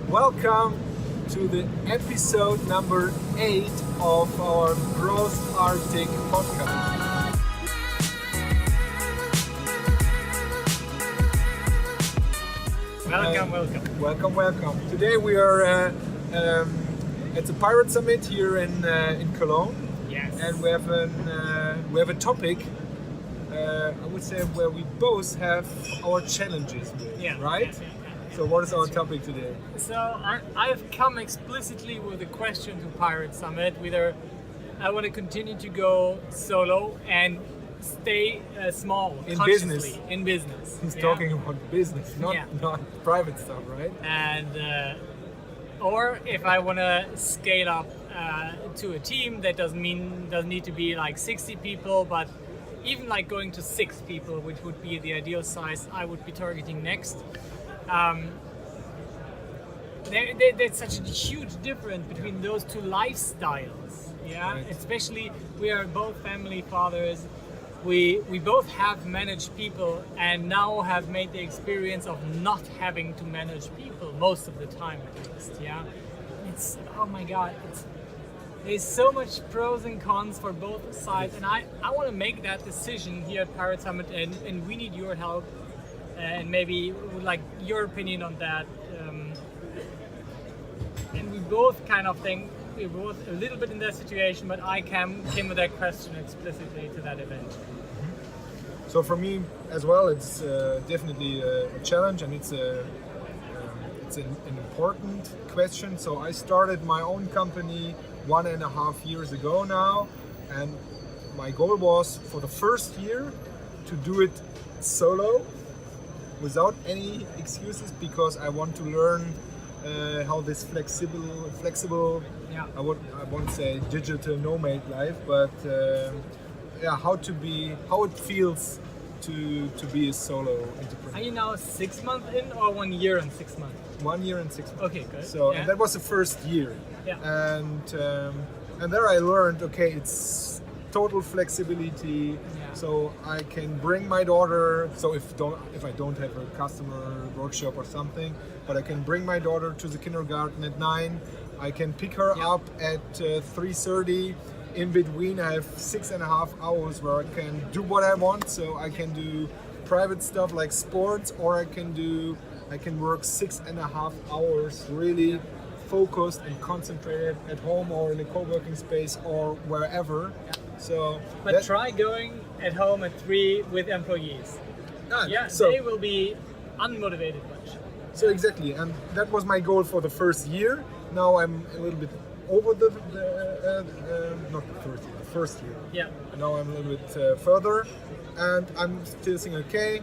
Welcome to the episode number 8 of our GrowthArtic podcast. Welcome. Today we are at the Pirate Summit here in Cologne. Yes. And we have a topic. I would say where we both have our challenges with, right? Yeah. So what is our topic today? So I've come explicitly with a question to Pirate Summit, whether I want to continue to go solo and stay small, In consciously, business. in business. He's talking about business, not private stuff, right? And or if I want to scale up to a team that doesn't need to be like 60 people, but even like going to 6 people, which would be the ideal size I would be targeting next. There's such a huge difference between those two lifestyles, Right. Especially we are both family fathers. We both have managed people and now have made the experience of not having to manage people most of the time at least, It's, oh my God, there's so much pros and cons for both sides, and I want to make that decision here at Pirate Summit, and we need your help, and maybe would like your opinion on that. And we both kind of think we're both a little bit in that situation, but I came with that question explicitly to that event. So for me as well, it's definitely a challenge, and it's an important question. So I started my own company 1.5 years ago now, and my goal was for the first year to do it solo without any excuses, because I want to learn how this flexible I won't say digital nomad life, but how it feels to be a solo entrepreneur. Are you now 6 months in, or 1 year and 6 months? 1 year and 6 months. Okay, good. So and that was the first year. Yeah. And there I learned, okay, it's total flexibility. Yeah. So I can bring my daughter. So if I don't have a customer workshop or something, but I can bring my daughter to the kindergarten at 9. I can pick her up at 3:30. In between, I have 6.5 hours where I can do what I want. So I can do private stuff like sports, or I can work 6.5 hours really focused and concentrated at home or in a co-working space or wherever. So, but try going at home at 3 with employees. So they will be unmotivated much. So exactly, and that was my goal for the first year. Now I'm a little bit over not the first year. Yeah. Now I'm a little bit further, and I'm still saying, okay,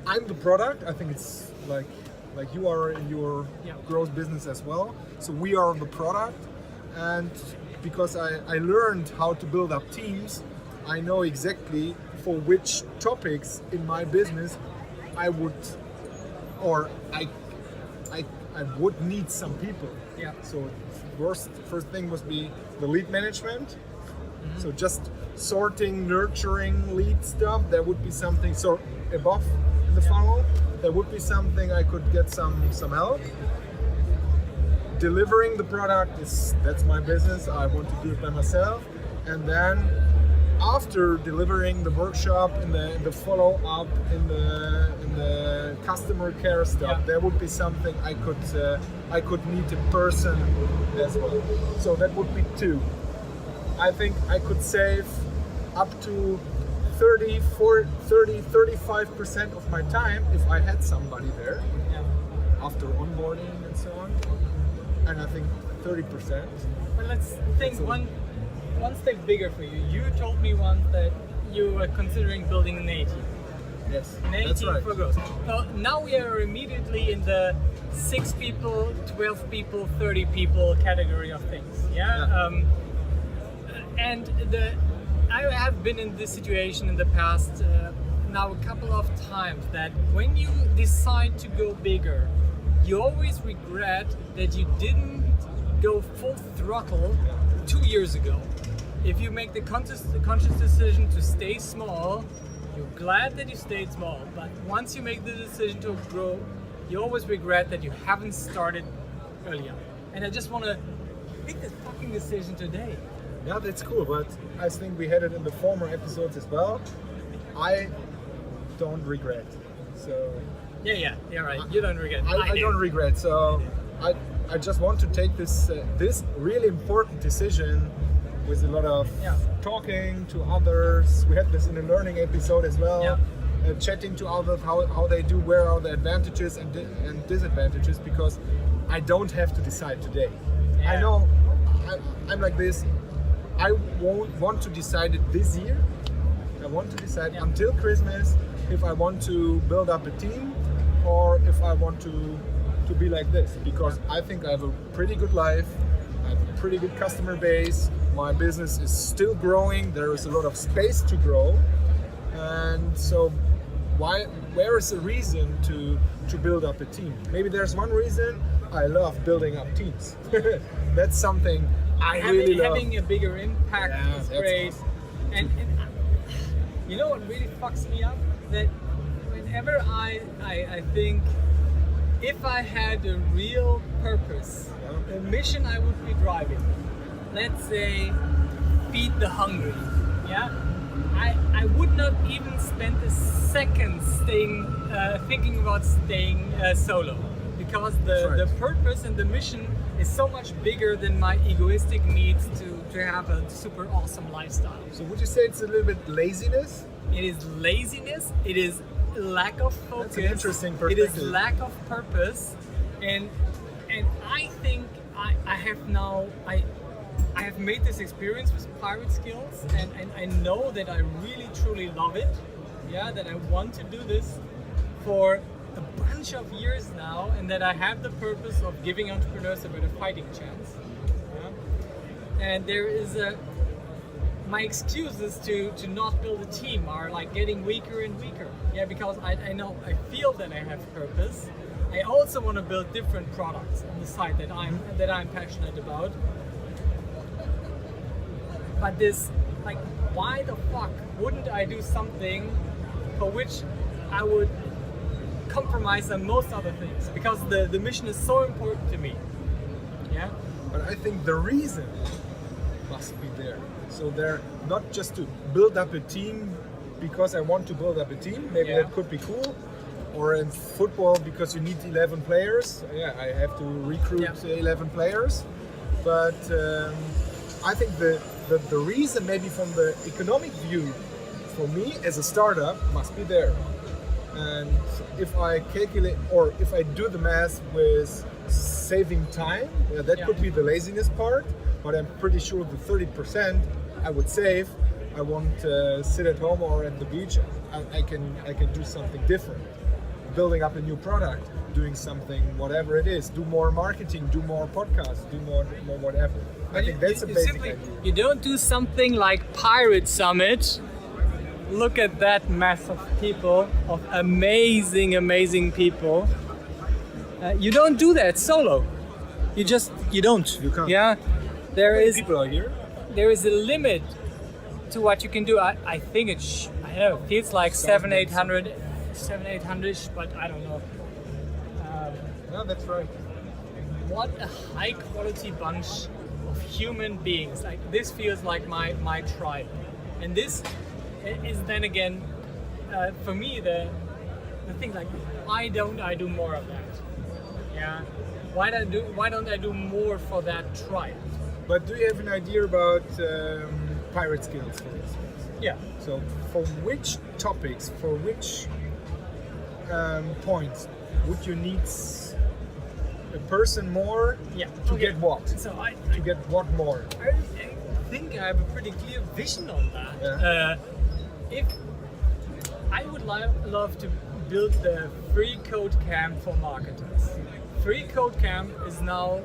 I'm the product. I think it's like you are in your growth business as well. So we are the product, and because I learned how to build up teams, I know exactly for which topics in my business I would need some people. Yeah. So first thing must be the lead management. Mm-hmm. So just sorting, nurturing lead stuff. There would be something above the funnel. There would be something I could get some help. Delivering the product that's my business. I want to do it by myself. And then after delivering the workshop, in the follow up, in the customer care stuff, there would be something I could meet a person as well. So that would be 2. I think I could save up to 35% of my time if I had somebody there after onboarding and so on. And I think 30%. Well, let's think one step bigger for you. You told me once that you were considering building an A team. Yes, an A that's team right. for growth. So now we are immediately in the 6 people, 12 people, 30 people category of things. And I have been in this situation in the past now a couple of times, that when you decide to go bigger, you always regret that you didn't go full throttle 2 years ago. If you make the conscious decision to stay small, you're glad that you stayed small. But once you make the decision to grow you always regret that you haven't started earlier. And I just want to make this fucking decision today. Yeah, that's cool, but I think we had it in the former episodes as well. I don't regret. So Yeah, right. You don't regret. I don't regret. So I just want to take this really important decision with a lot of talking to others. We had this in a learning episode as well. Yeah. Chatting to others how they do, where are the advantages and disadvantages, because I don't have to decide today. Yeah. I know I'm like this. I won't want to decide it this year. I want to decide until Christmas if I want to build up a team or if I want to be like this, because I think I have a pretty good life. I have a pretty good customer base. My business is still growing. There is a lot of space to grow, and so where is the reason to build up a team? Maybe there's one reason. I love building up teams. That's something I really love. Having a bigger impact is great. Awesome. And you know what really fucks me up? That whenever I think if I had a real purpose, a mission I would be driving, let's say feed the hungry, I would not even spend a second thinking about staying solo, because the purpose and the mission is so much bigger than my egoistic needs to have a super awesome lifestyle. So would you say it's a little bit laziness? It is laziness, it is lack of focus, That's an interesting perspective. It is lack of purpose, and I think I have made this experience with pirate skills, and I know that I really truly love it, that I want to do this for a bunch of years now, and that I have the purpose of giving entrepreneurs a better fighting chance. And there is my excuses to not build a team are like getting weaker and weaker. Because I know, I feel that I have purpose. I also want to build different products on the side that I'm passionate about. But this, like, why the fuck wouldn't I do something for which I would compromise on most other things? Because the mission is so important to me. But I think the reason must be there. So they're not just to build up a team because I want to build up a team. Maybe that could be cool. Or in football because you need 11 players. I have to recruit 11 players. But I think the reason, maybe from the economic view, for me as a startup, must be there. And if I calculate, or if I do the math with saving time, that could be the laziness part. But I'm pretty sure the 30% I would save, I won't sit at home or at the beach. I can do something different. Building up a new product, doing something, whatever it is, do more marketing, do more podcasts, do more whatever. I think that's a basic idea. You don't do something like Pirate Summit. Look at that mass of people, of amazing people. You don't do that solo. You don't. You can't. There is people are here. There is a limit to what you can do. I think it feels like 700-800, but I don't know. No, that's right. What a high quality bunch of human beings. Like, this feels like my tribe. And this is then again, for me, the thing, like, why don't I do more of that? Why don't I do more for that tribe? But do you have an idea about pirate skills, for instance? So for which topics, for which points would you need a person more to get what? So to get what more? I think I have a pretty clear vision on that. If I would love to build the free code camp for marketers. Free Code Camp is now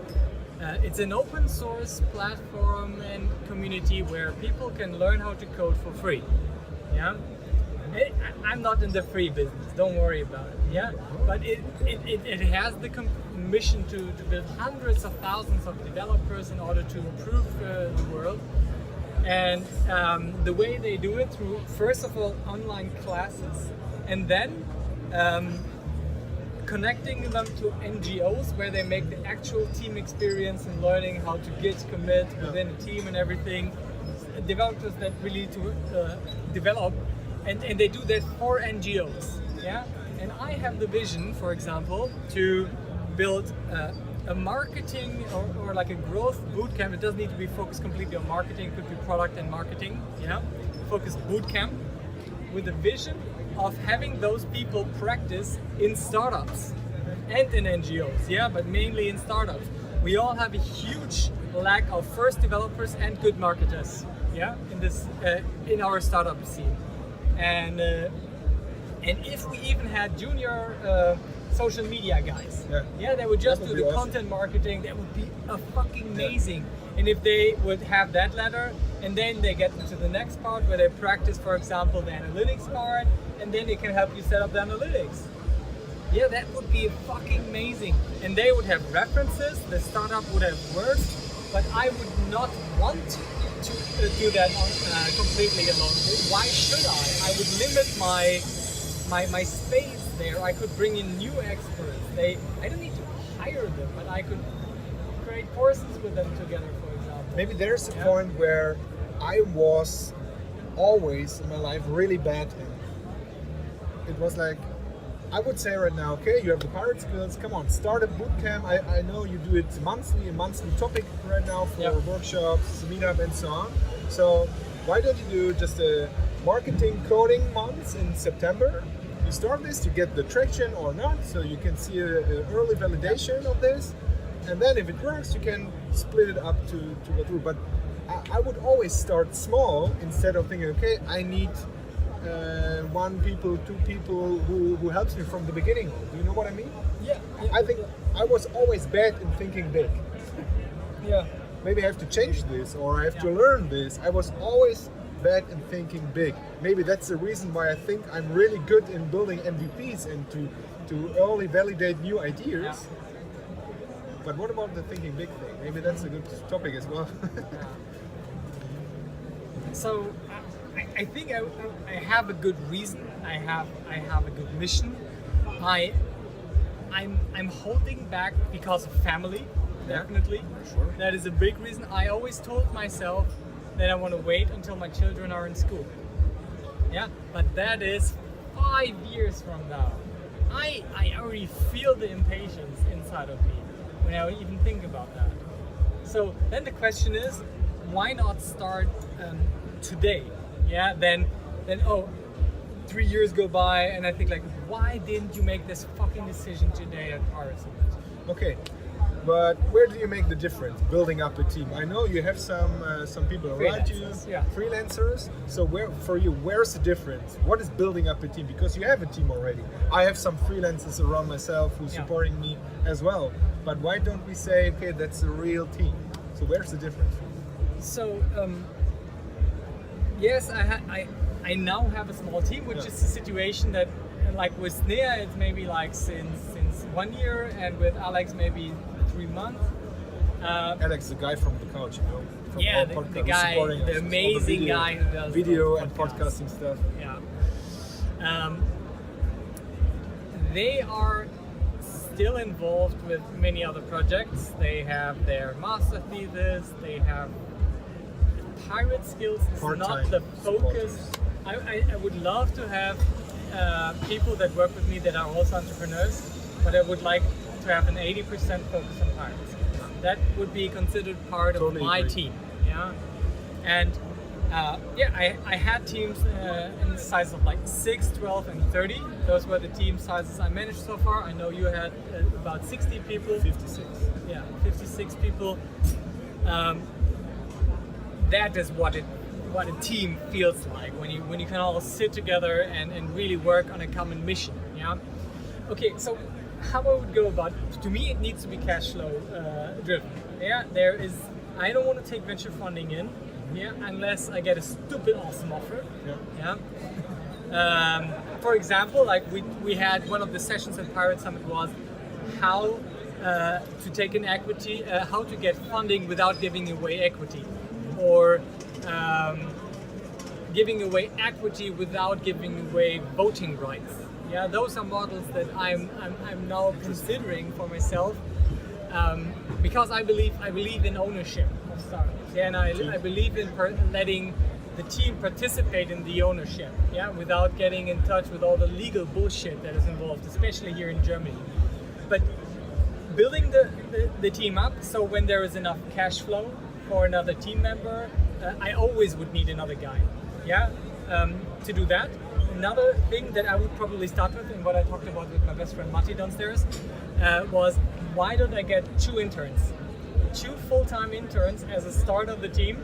it's an open source platform and community where people can learn how to code for free. I'm not in the free business, don't worry about it. But it has the mission to build hundreds of thousands of developers in order to improve the world. And the way they do it through, first of all, online classes, and then connecting them to NGOs where they make the actual team experience and learning how to git commit within a team and everything. Developers that really to develop, and they do that for NGOs. Yeah, and I have the vision, for example, to build a marketing or like a growth bootcamp. It doesn't need to be focused completely on marketing. It could be product and marketing. Yeah, focused bootcamp with a vision of having those people practice in startups and in NGOs. Yeah, but mainly in startups. We all have a huge lack of first developers and good marketers. Yeah, in our startup scene, and if we even had junior social media guys, they would just do the awesome content marketing. That would be a fucking amazing. And if they would have that ladder, and then they get into the next part where they practice, for example, the analytics part, and then they can help you set up the analytics. Yeah, that would be fucking amazing. And they would have references. The startup would have worked, but I would not want to do that completely alone. Why should I? I would limit my space there. I could bring in new experts. I don't need to hire them, but I could create courses with them together, for example. Maybe there's a point where I was always in my life really bad in. It was like, I would say right now, okay, you have the pirate skills, come on, start a bootcamp. I know you do it monthly, a monthly topic right now for workshops, meetup and so on. So why don't you do just a marketing coding month in September? You start this to get the traction or not, so you can see an early validation of this. And then if it works, you can split it up to go through. But I would always start small instead of thinking, okay, I need 1 people, 2 people who helps me from the beginning. Do you know what I mean? Yeah. I think I was always bad in thinking big. Yeah. Maybe I have to change this, or I have to learn this. I was always bad in thinking big. Maybe that's the reason why I think I'm really good in building MVPs and to early validate new ideas. Yeah. But what about the thinking big thing? Maybe that's a good topic as well. So I think I have a good reason. I have a good mission. I'm holding back because of family, definitely. Sure. That is a big reason. I always told myself that I want to wait until my children are in school. Yeah, but that is 5 years from now. I already feel the impatience inside of me when I even think about that. So then the question is, why not start today? Yeah, then 3 years go by and I think like, why didn't you make this fucking decision today at Paris? Okay, but where do you make the difference building up a team? I know you have some people around you, freelancers. So where's the difference? What is building up a team? Because you have a team already. I have some freelancers around myself who's supporting me as well. But why don't we say, okay, that's a real team? So where's the difference? So yes, I now have a small team, which is a situation that, like with Snea, it's maybe like since 1 year, and with Alex maybe 3 months. Alex, the guy from the couch, you know? From the guy, the amazing guy who does video and podcasting stuff. Yeah. They are still involved with many other projects. They have their master thesis. They have pirate skills. Is not the focus. I would love to have people that work with me that are also entrepreneurs, but I would like to have an 80% focus on pirates. That would be considered part of my team. Yeah, and I had teams in the size of like 6, 12, and 30. Those were the team sizes I managed so far. I know you had about 60 people. 56. Yeah, 56 people. That is what a team feels like when you can all sit together and really work on a common mission. Yeah. Okay, so how I would go about it? To me, it needs to be cash flow driven. Yeah, I don't want to take venture funding in. Yeah, unless I get a stupid awesome offer. Yeah. For example, like we had one of the sessions at Pirate Summit was how to take an equity, how to get funding without giving away equity, or giving away equity without giving away voting rights. Yeah, those are models that I'm now considering for myself, because I believe in ownership of startups. Yeah, and I believe in letting the team participate in the ownership. Yeah, without getting in touch with all the legal bullshit that is involved, especially here in Germany. But building the team up, so when there is enough cash flow for another team member, I always would need another guy. Yeah, to do that. Another thing that I would probably start with, and what I talked about with my best friend Matti downstairs, was why don't I get 2 interns? 2 full-time interns as a start of the team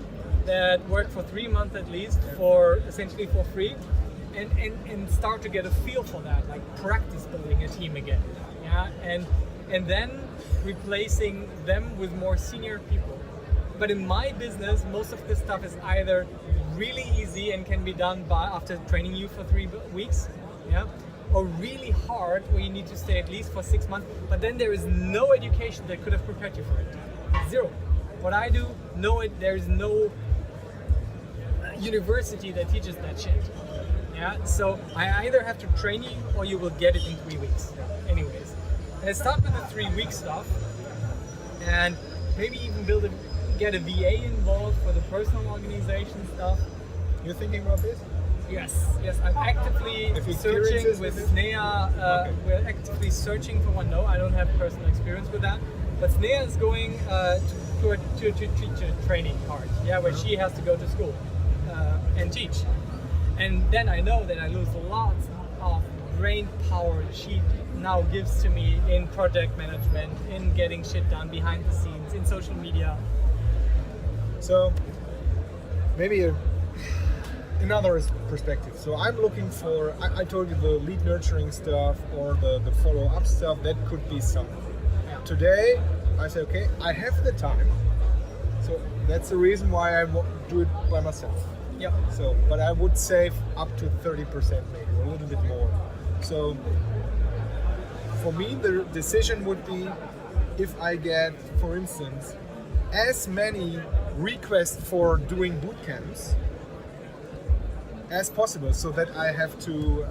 that work for 3 months at least, for essentially for free, and start to get a feel for that, like practice building a team again. Yeah, and then replacing them with more senior people. But in my business, most of this stuff is either really easy and can be done after training you for 3 weeks, yeah, or really hard where you need to stay at least for 6 months. But then there is no education that could have prepared you for it. Zero. What I do, there is no university that teaches that shit. Yeah. So I either have to train you or you will get it in 3 weeks. Anyways, and I start with the 3-week stuff, and maybe even get a VA involved for the personal organization stuff. You're thinking about this? Yes, I'm actively searching with Snea. We're actively searching for one. No, I don't have personal experience with that. But Snea is going to teach a training part, yeah, where she has to go to school and teach. And then I know that I lose lots of brain power she now gives to me in project management, in getting shit done behind the scenes, in social media. So maybe another perspective. So I'm looking for, I told you the lead nurturing stuff or the follow-up stuff, that could be something. Yeah. Today I say, okay, I have the time. So that's the reason why I do it by myself. Yeah. So, but I would save up to 30% maybe, or a little bit more. So for me, the decision would be if I get, for instance, as many requests for doing boot camps as possible, so that I have to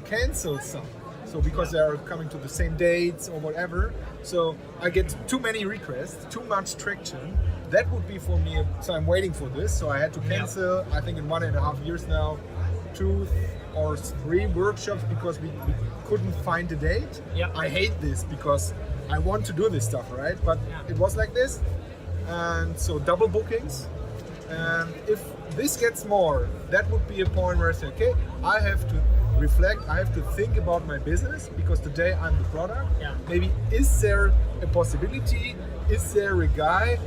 cancel some. So because they are coming to the same dates or whatever, so I get too many requests, too much traction. That would be for me. So I'm waiting for this. So I had to cancel. I think in 1.5 years now, 2 or 3 workshops because we couldn't find a date. Yeah. I hate this because I want to do this stuff, right? But it was like this. And so double bookings, and if this gets more, that would be a point where I say, okay, I have to reflect, I have to think about my business, because today I'm the product. Yeah. Maybe is there a possibility, is there a guy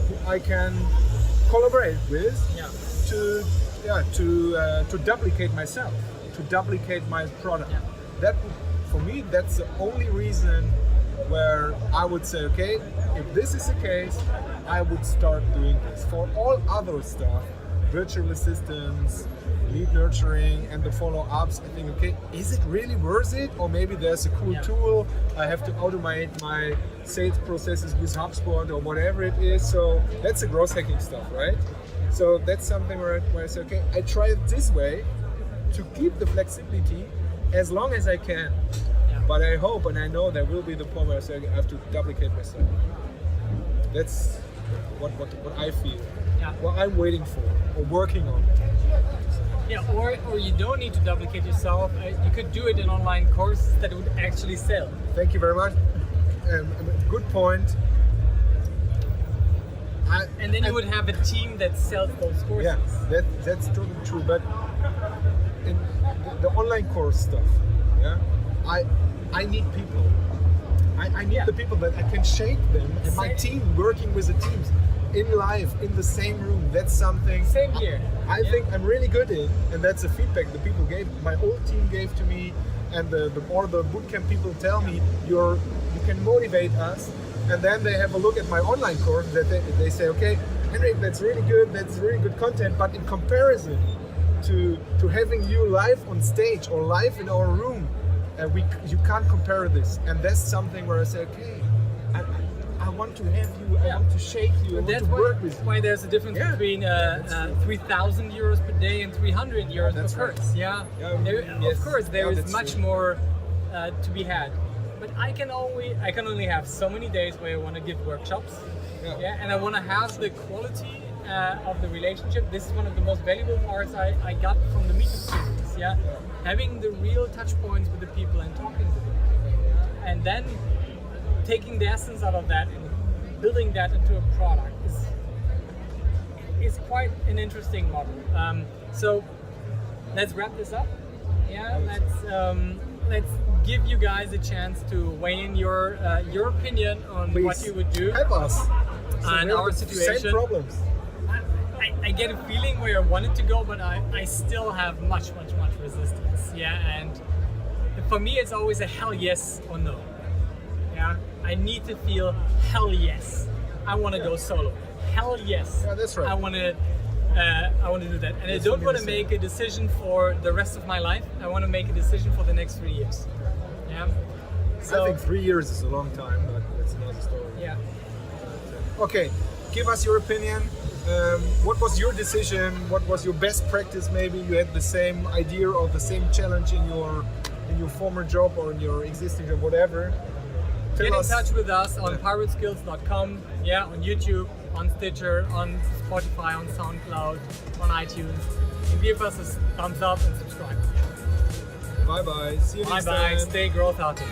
who I can collaborate with to duplicate myself, to duplicate my product. Yeah. That would, for me, that's the only reason where I would say, okay, if this is the case, I would start doing this. For all other stuff, virtual assistants, lead nurturing, and the follow-ups, I think, okay, is it really worth it? Or maybe there's a cool tool, I have to automate my sales processes with HubSpot or whatever it is. So that's the growth hacking stuff, right? So that's something where I say, okay, I try it this way to keep the flexibility as long as I can. But I hope and I know there will be the point where I say I have to duplicate myself. That's what I feel. Yeah. What I'm waiting for or working on. Yeah, or you don't need to duplicate yourself. You could do it in online courses that would actually sell. Thank you very much. Good point. And then you would have a team that sells those courses. Yeah, that's totally true. But in the online course stuff, I need people. I need the people that I can shape them, and my team working with the teams in live in the same room. That's something. Same here. I think I'm really good in, and that's the feedback the people gave. My whole team gave to me, and the bootcamp people tell me you can motivate us, and then they have a look at my online course that they say, okay, Hendrik, that's really good content, but in comparison to having you live on stage or live in our room, you can't compare this. And that's something where I say, okay, want to have you, I want to shake you, I want That's to work with you. why there's a difference Yeah, between that's true. 3,000 euros per day and 300 euros That's per right. course. Yeah, Yes. of course there Yeah, is that's much true. more to be had, but I can only have so many days where I want to give workshops. Yeah. And I want to have the quality of the relationship. This is one of the most valuable parts I got from the meetup series. Yeah, having the real touch points with the people and talking to them, and then taking the essence out of that and building that into a product is quite an interesting model. So let's wrap this up. Yeah, let's give you guys a chance to weigh in your opinion on Please, what you would do help us. and we have our the situation. Same problems. I get a feeling where I wanted to go, but I still have much resistance. Yeah, and for me it's always a hell yes or no. Yeah, I need to feel hell yes. I want to go solo. Hell yes. Yeah, that's right. I want to do that, and I Yes, don't for me want the to same. make a decision for the rest of my life. I want to make a decision for the next 3 years. Yeah. So I think 3 years is a long time, but that's another story. yeah. Okay, give us your opinion. What was your decision? What was your best practice? Maybe you had the same idea or the same challenge in your former job or in your existing job, whatever. Get in Tell us. touch with us on pirateskills.com, yeah, on YouTube, on Stitcher, on Spotify, on SoundCloud, on iTunes. And give us a thumbs up and subscribe. Bye bye. See you next Bye bye. time. Stay GrowthArtic.